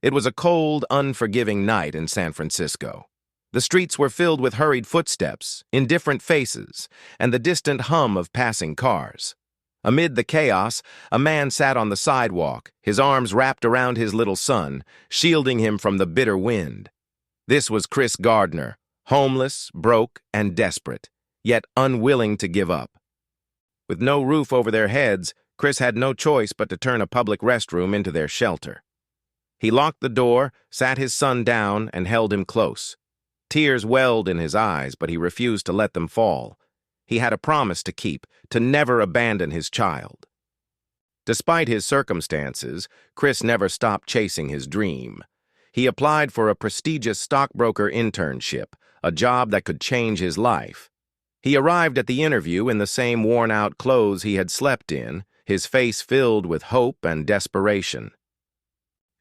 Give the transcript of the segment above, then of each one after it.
It was a cold, unforgiving night in San Francisco. The streets were filled with hurried footsteps, indifferent faces, and the distant hum of passing cars. Amid the chaos, a man sat on the sidewalk, his arms wrapped around his little son, shielding him from the bitter wind. This was Chris Gardner, homeless, broke, and desperate, yet unwilling to give up. With no roof over their heads, Chris had no choice but to turn a public restroom into their shelter. He locked the door, sat his son down, and held him close. Tears welled in his eyes, but he refused to let them fall. He had a promise to keep, to never abandon his child. Despite his circumstances, Chris never stopped chasing his dream. He applied for a prestigious stockbroker internship, a job that could change his life. He arrived at the interview in the same worn-out clothes he had slept in, his face filled with hope and desperation.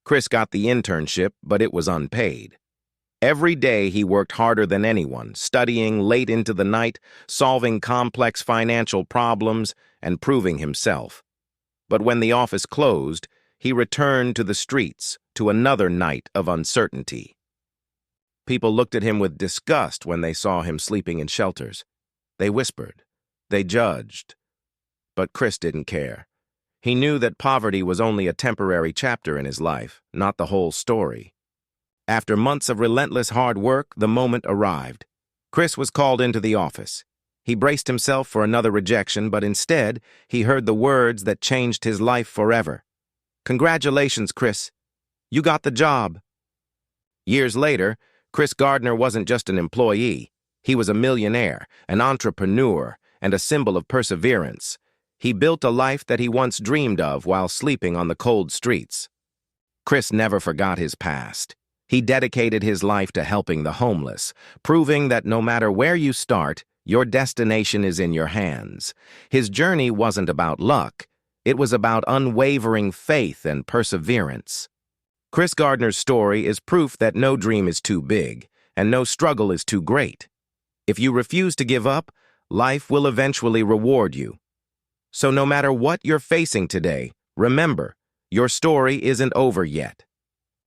Chris got the internship, but it was unpaid. Every day he worked harder than anyone, studying late into the night, solving complex financial problems, and proving himself. But when the office closed, he returned to the streets, to another night of uncertainty. People looked at him with disgust when they saw him sleeping in shelters. They whispered. They judged. But Chris didn't care. He knew that poverty was only a temporary chapter in his life, not the whole story. After months of relentless hard work, the moment arrived. Chris was called into the office. He braced himself for another rejection, but instead, he heard the words that changed his life forever. "Congratulations, Chris. You got the job." Years later, Chris Gardner wasn't just an employee. He was a millionaire, an entrepreneur, and a symbol of perseverance. He built a life that he once dreamed of while sleeping on the cold streets. Chris never forgot his past. He dedicated his life to helping the homeless, proving that no matter where you start, your destination is in your hands. His journey wasn't about luck. It was about unwavering faith and perseverance. Chris Gardner's story is proof that no dream is too big, and no struggle is too great. If you refuse to give up, life will eventually reward you. So no matter what you're facing today, remember, your story isn't over yet.